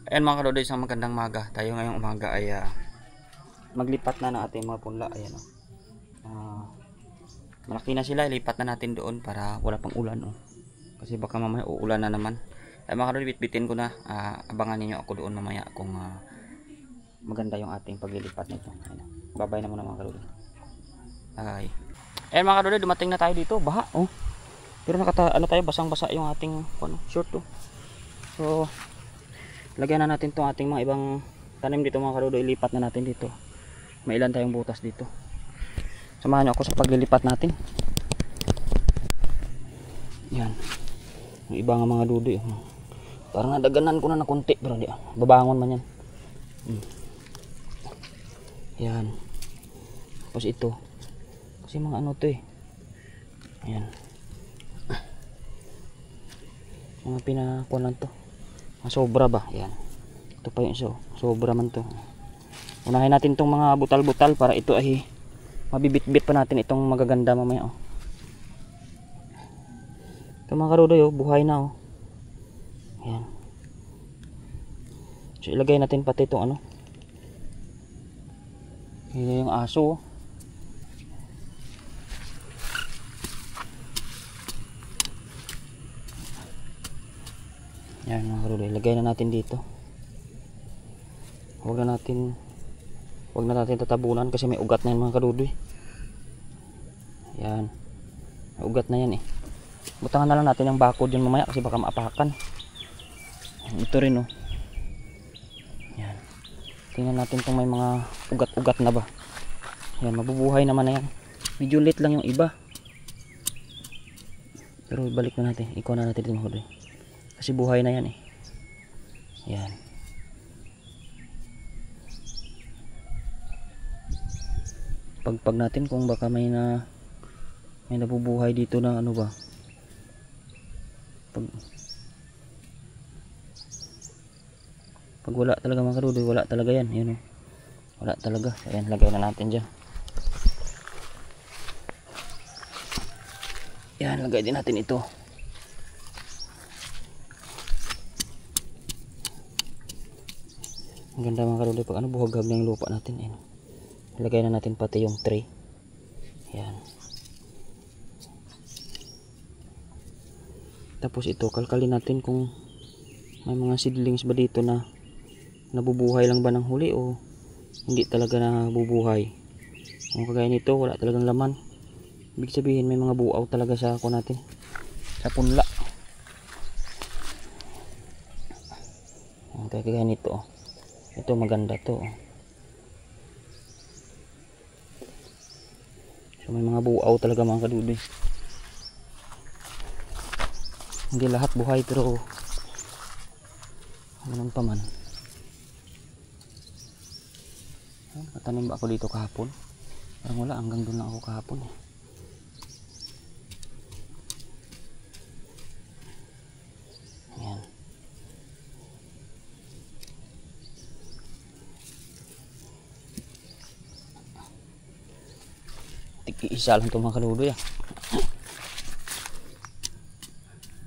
Ayan mga kadodoy, isang magandang maga. Tayo ngayong umaga ay maglipat na ng ating mga punla. Ayan, malaki na sila, ilipat na natin doon para wala pang ulan, kasi baka mamaya uulan na naman. Ay mga kadodoy, bitbitin ko na. Abangan ninyo ako doon mamaya kung maganda yung ating paglilipat nito. Ayan. Babay na muna mga kadodoy. Ayan mga kadodoy, dumating na tayo dito. Baha, pero tayo, basang-basa yung ating short, So lagyan na natin itong ating mga ibang tanim dito mga kadodoy. Ilipat na natin dito. May ilan tayong butas dito. Samahan nyo ako sa paglilipat natin. Yan. Yung iba nga mga dudoy, parang nadaganan ko na konti, pero di, babangon man yan. Yan. Tapos ito, kasi mga ano to Ayan. Mga pinakuan lang to. Sobra ba? Yan. Ito pa yung sobra man to. Unahin natin itong mga butal-butal para ito ay mabibit-bit pa natin itong magaganda mamaya. Ito mga kadodoy, buhay na. Yan. So ilagay natin pati itong Yan yung aso. Yan mga kadodoy, ilagay na natin dito. Huwag na natin tatabunan kasi may ugat na yan mga kadodoy. Yan. May ugat na yan Butangan na lang natin yung bakod dyan mamaya kasi baka maapakan. Ito rin Yan. Tingnan natin kung may mga ugat-ugat na ba. Yan, mabubuhay naman na yan. Medyo late lang yung iba. Pero ibalik na natin. Ikaw na natin mga kadodoy. Kasi buhay na yan Yan. Pagpag natin kung baka may nabubuhay dito na ba. Pag wala talaga mga kadodoy, wala talaga yan. Yun wala talaga. Ayan, lagay na natin dyan. Yan, lagay din natin ito. Ang ganda mga kadodoy pag buhagag na yung lupa natin. Ilagay na natin pati yung tray. Yan. Tapos ito, kalkalin natin kung may mga seedlings ba dito na nabubuhay lang ba ng huli o hindi talaga nabubuhay. Kung kagaya nito, wala talagang laman. Ibig sabihin may mga buaw talaga sa ako natin. Sa punla. Kagaya nito. Ito maganda to. So may mga buaw talaga mga kadodoy. Hindi lahat buhay pero ganun pa man. Natanim ba ako dito kahapon? Parang wala, hanggang doon lang ako kahapon Ayan. Isa lang ito mga kadodoy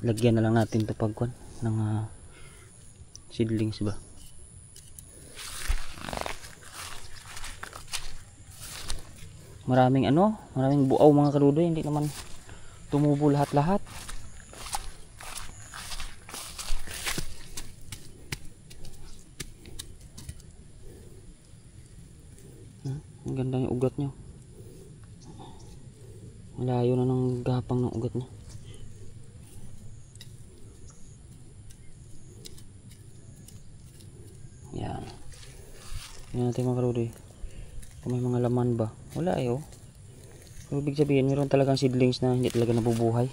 Lagyan na lang natin ito pagkuan ng seedlings ba. Maraming buaw mga kadodoy, hindi naman tumubo lahat-lahat. Ang ganda yung ugat nyo. Malayo na ng gapang ng ugat nyo. Yan. Yan natin mga kadodoy. Kung may mga laman ba. Wala Pero ibig sabihin meron talagang seedlings na hindi talaga nabubuhay.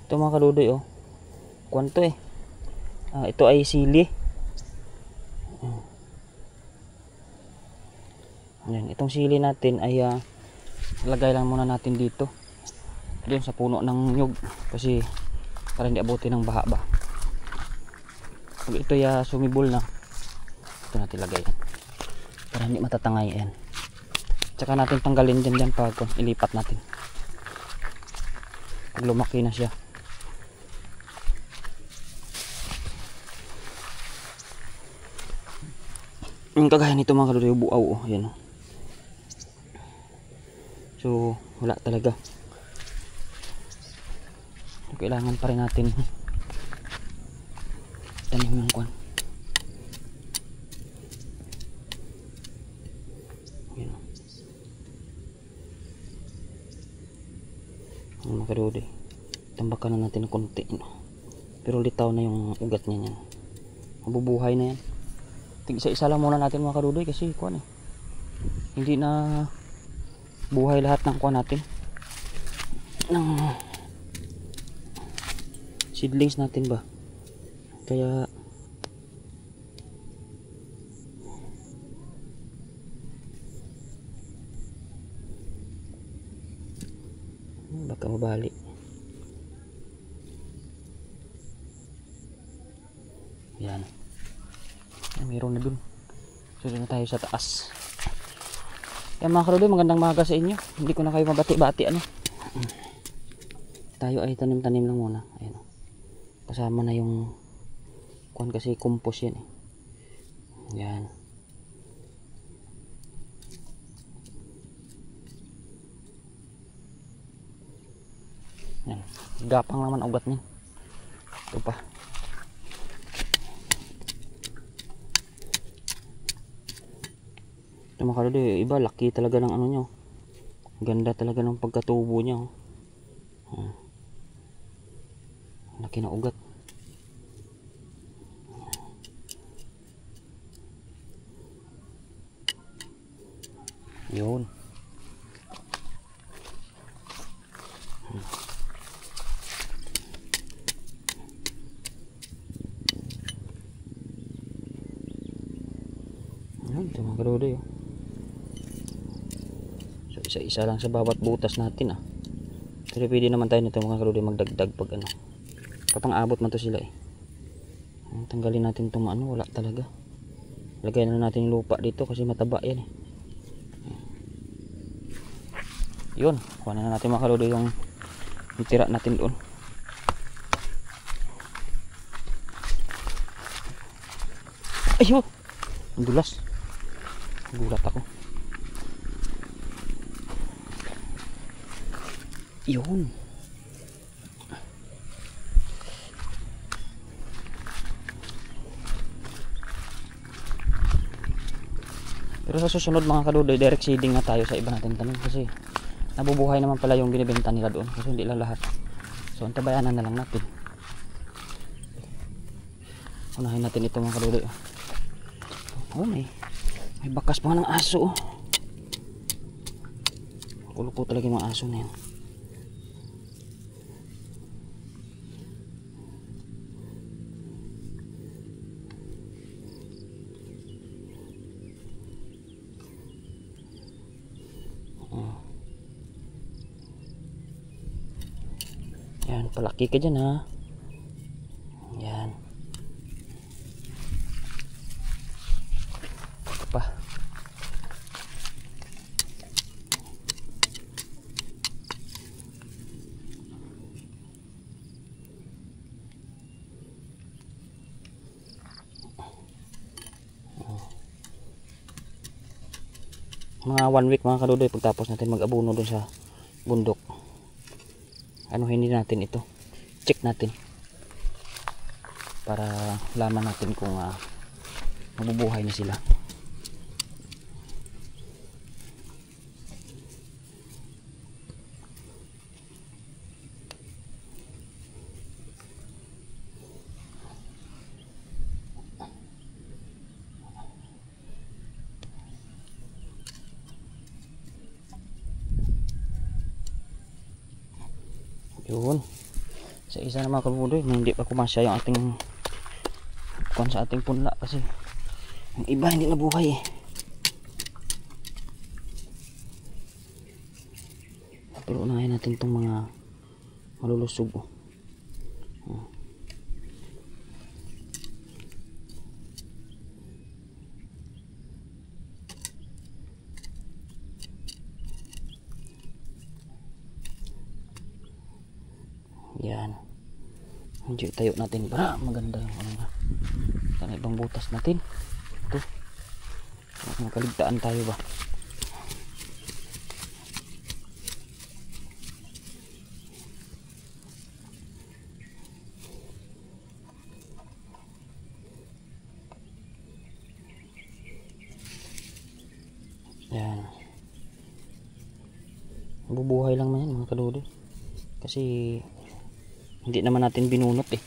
Ito mga kadodoy Kwanto ito ay sili. Yan, itong sili natin ay lagay lang muna natin dito. Diyan sa puno ng nyug kasi para hindi abutin ng baha ba. Pag ito sumibol na, ito natin lagay yan para hindi matatangay yan. Tsaka natin tanggalin dyan pag ilipat natin. Pag lumaki na siya. Yung kagaya nito mga kadudoy, buaw oh, ayan oh. So wala talaga. Kailangan pa rin natin tanim yung kwan. Ayan oh. Mga kadudoy, tambakan na natin ng konti no? Pero litaw na yung ugat niya yan. Mabubuhay na yan. Isa-isa lang muna natin mga kadudoy kasi kuan eh, hindi na buhay lahat ng kuan natin, ng seedlings natin ba, kaya baka mabali. Yan. Mayroon na dun. So doon na tayo sa taas. Yan mga kadudoy, magandang maga sa inyo. Hindi ko na kayo mabati-bati ano. Tayo ay tanim-tanim lang muna. Ayan. Kasama na yung kuan kasi compost yan eh. Yan. Yan. Gapang naman ugat niya. Ito pa. Mga kadudoy, iba laki talaga ng ano nyo, ganda talaga ng pagkatubo niya oh. Laki na ugat. Yun. Yun, ito mga kadudoy oh. Isa-isa lang sa bawat butas natin ah. Pero pwede naman tayo nito mga kadudoy magdagdag pag ano. Kapang abot man to sila eh. Tanggalin natin itong ano, wala talaga. Lagay na natin yung lupa dito kasi mataba yan eh. Yun, kuha na natin mga kadudoy yung tira natin doon. Ayun! Ang dulas. Gulat ako. Yun. Pero sa susunod mga kadudoy, direct seeding na tayo sa iba natin tanim kasi nabubuhay naman pala yung binibenta nila doon kasi hindi lang lahat. So antabayanan na lang natin. Unahin natin ito mga kadudoy. Oh, may bakas pa ng aso oh. Kulo po talaga yung mga aso na yan. Yan, palaki ka dyan ha. Yan. Ito pa. Mga 1 week mga kadudoy pagtapos natin mag-abono dun sa bundok. Ano hindi natin ito, check natin para laman natin kung mabubuhay na sila. Yun. Sa isa na mga kabudoy, hindi pa kumasya yung ating kuwan sa ating punla kasi yung iba hindi nabuhay eh. Pero unahin natin itong mga malulusog oh. Yan. Medyo itayo natin para maganda yung ano nga. Sana ibang butas natin. Ito. Makaligtaan tayo ba? Yan. Bubuhay lang man yan mga kadudo. Kasi hindi naman natin binunot eh.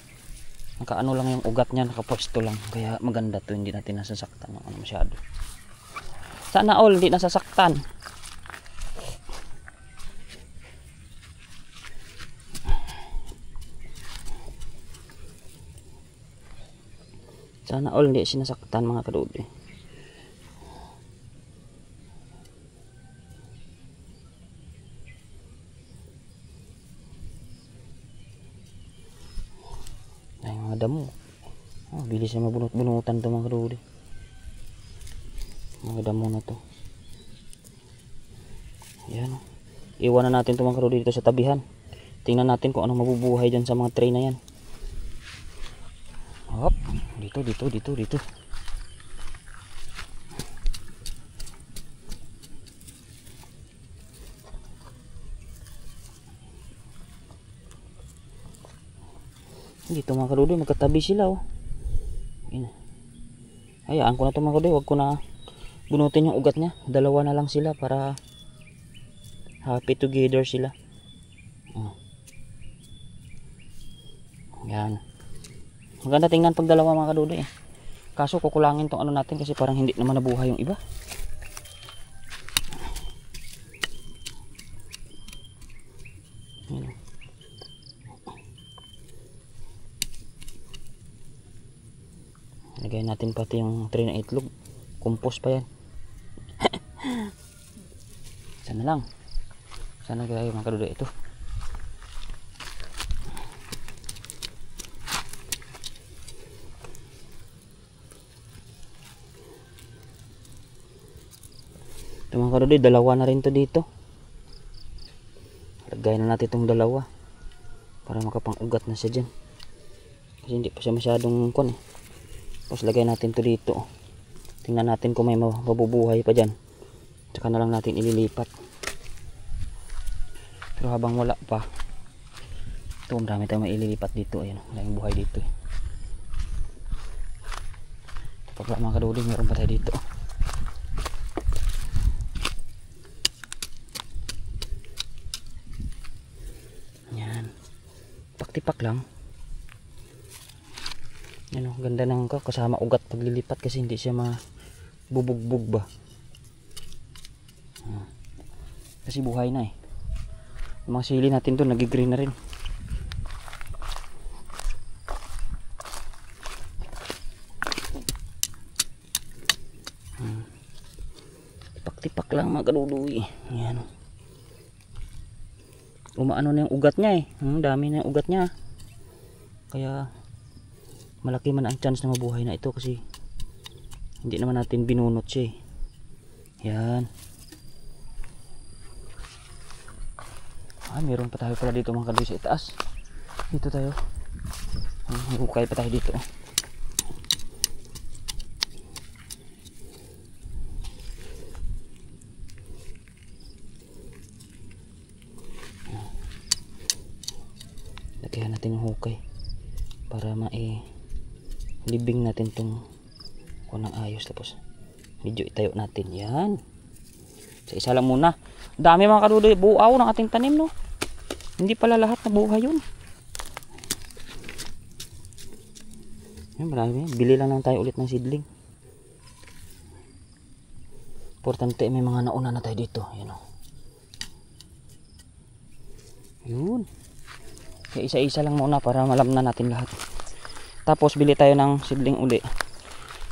Nakaano lang yung ugat niya, nakapwesto lang. Kaya maganda to, hindi natin nasasaktan ng ano masyado. Sana all hindi nasasaktan. Sana all hindi sinasaktan mga kadudo. Ay mga damo. Oh, bilis na mabunot-bunutan to mga kadudo. Mga damo na to. Yan. Iwan na natin to mga kadudo dito sa tabihan. Tingnan natin kung anong mabubuhay dyan sa mga tray na yan. Hop. Dito. Dito mga kadudoy, magkatabi sila oh. Yan. Hayaan ko na ito mga kadudoy, huwag ko na bunutin yung ugat niya. Dalawa na lang sila para happy together sila. Yan. Maganda tingnan pag dalawa mga kadudoy eh. Kaso kukulangin tong ano natin kasi parang hindi naman nabuhay yung iba. Yan. Lagay natin pati yung tray na itlog. Compost pa yan. Sana lang. Sana gaya mga kadudoy ito. Ito mga kadudoy, dalawa na rin to dito. Lagay na natin itong dalawa para makapang-ugat na siya dyan. Kasi hindi pa siya masyadong kon eh. Tapos lagay natin to dito. Tingnan natin kung may mabubuhay pa dyan. Tsaka na lang natin ililipat. Pero habang wala pa, ito marami tayong maililipat dito. Ayan, wala yung buhay dito eh. Pag mga kadudoy, meron pa tayo dito. Yan. Paktipak lang. Yan o, ganda ng kasama ugat paglilipat kasi hindi siya mabubugbog ba. Kasi buhay na eh. Yung mga sili natin doon nagigreen na rin. Tipak-tipak lang mga kadudoy. Yan o. Umaano na yung ugat niya eh. Dami na yung ugat niya. Kaya malaki man ang chance na mabuhay na ito kasi hindi naman natin binunot siya eh. Yan. Meron pa tayo pala dito mga kadudoy sa itaas. Dito tayo. Hukay pa tayo dito. Lagyan natin yung hukay para libing natin itong kunang ayos. Tapos medyo itayo natin. Yan. Sa isa lang muna. Dami mga kadudoy. Buaw ng ating tanim no. Hindi pala lahat na buhay yun. Yan, marami. Bili lang tayo ulit ng seedling. Importante may mga nauna na tayo dito. Yan o. Yun. Kaya isa-isa lang muna para malamnan natin lahat. Tapos bili tayo ng seedling uli.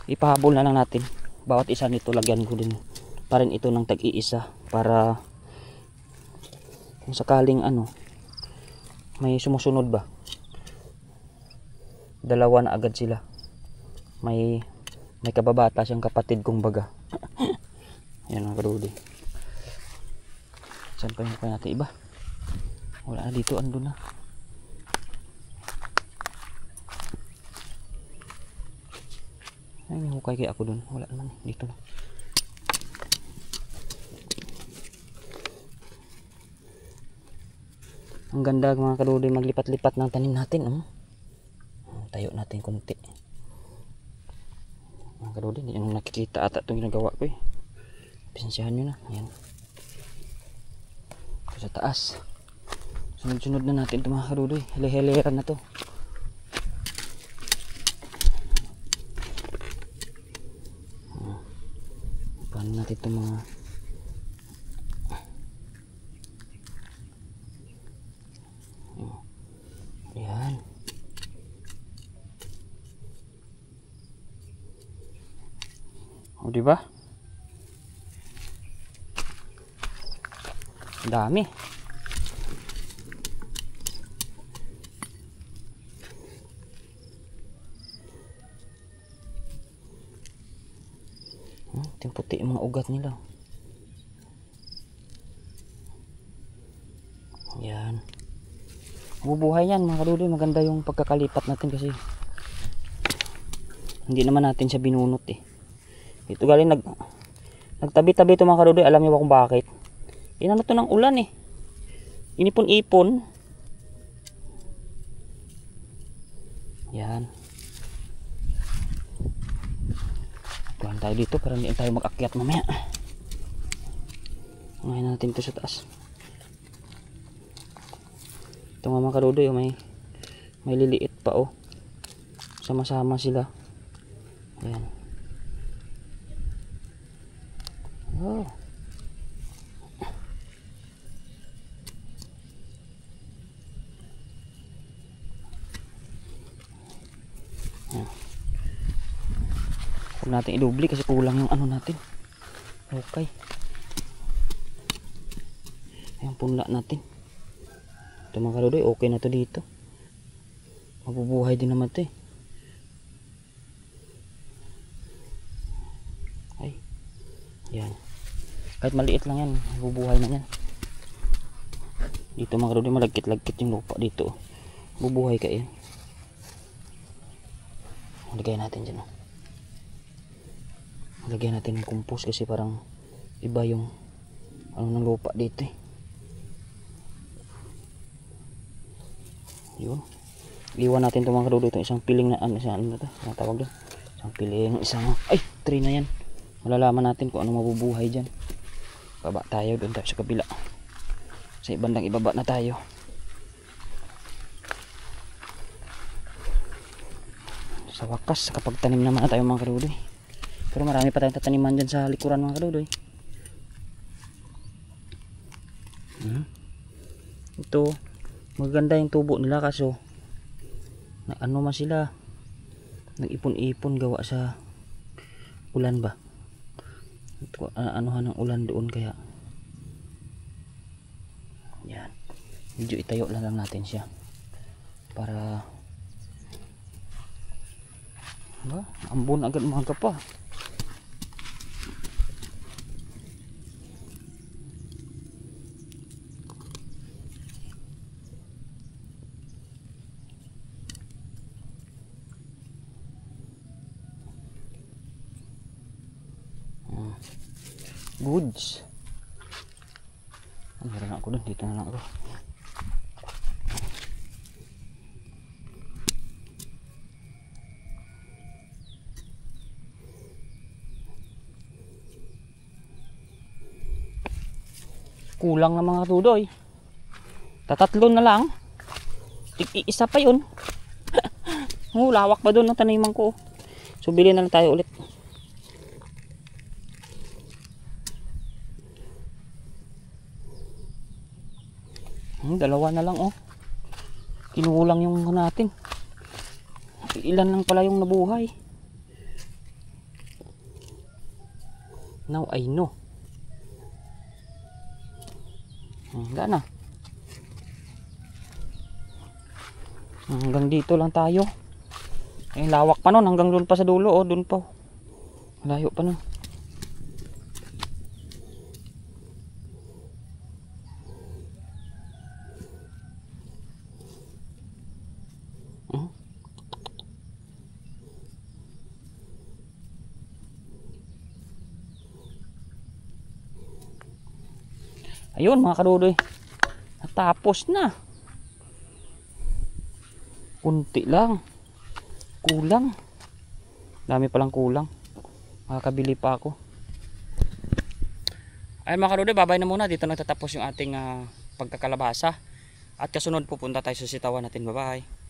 Ipahabol na lang natin. Bawat isa nito lagyan ko din pa rin ito ng tag-iisa para kung sakaling may sumusunod ba. Dalawa na agad sila. May kababata siyang kapatid kong baga. Yan mga kadudoy. Saan pa yung natin iba? Wala na dito, ando na. Ay, may hukay kaya ako dun. Wala naman eh. Dito lang. Ang ganda mga kadudoy maglipat-lipat ng tanim natin. Tayo natin konti. Mga kadudoy, hindi nyo nakikita ata itong ginagawa ko eh. Pasensyahan nyo na. Ayan. Sa taas. Sunod-sunod na natin ito mga kadudoy. Hili-hiliran na to. Paano natin ito mga ayan. O diba? Dami. Ito yung puti yung mga ugat nila. Yan. Bubuhay yan mga kadudoy. Maganda yung pagkakalipat natin kasi hindi naman natin siya binunot eh. Ito galing nagtabi-tabi ito mga kadudoy. Alam niyo ba kung bakit? Inano to ng ulan eh. Inipon-ipon. Yan. Tuhan tayo dito para hindi tayo mag-akyat mamaya. Ngayon natin ito sa taas. Ito nga mga kadudoy, may liliit pa oh. Sama-sama sila. Ayan. Oh. Ayan. Huwag natin idubli kasi kulang yung ano natin. Okay. Ayan, punla natin. Ito mga kadudoy, okay na to dito. Mabubuhay din naman to eh. Ay. Yan. Kahit maliit lang yan, mabubuhay na yan. Dito mga kadudoy, malagkit-lagkit yung lupa dito. Bubuhay ka yan. Lagay natin dyan. Lagyan natin ng compost kasi parang iba yung ano ng lupa dito eh. Yun. Iwan natin itong mga kadudoy, itong isang piling na ano to, ang tawag doon. Isang piling, ay, tree na yan. Malalaman natin kung ano mabubuhay dyan. Baba tayo, doon tayo sa kabila. Sa ibandang ibaba na tayo. Sa wakas, kapag tanim naman na tayo mga kadudoy. Pero marami pa tayong tataniman dyan sa likuran mga kadudoy. Ito, maganda yung tubo nila kaso ano man sila, nag-ipon-ipon gawa sa ulan ba. Ito, anuhan ng ulan doon kaya yan. Medyo itayo lang natin siya para ba, ambon agad umaga pa. Goods. Meron ako doon, dito na lang ako. Kulang na mga tudoy. Tatatlo na lang. Isa pa yun. Lawak pa doon ng taniman ko. So bilhin na lang tayo ulit. Dalawa na lang oh. Kinulang yung natin. Ilan lang pala yung nabuhay. Now I know. Wala na. Hanggang dito lang tayo. Eh lawak pa nun, hanggang doon pa sa dulo oh, doon pa. Malayo pa nun. Ayun mga kadudoy. Natapos na. Kunti lang. Kulang. Dami palang kulang. Makakabili pa ako. Ayun mga kadudoy, babay na muna. Dito nagtatapos yung ating pagkakalabasa. At kasunod pupunta tayo sa sitawan natin. Bye bye.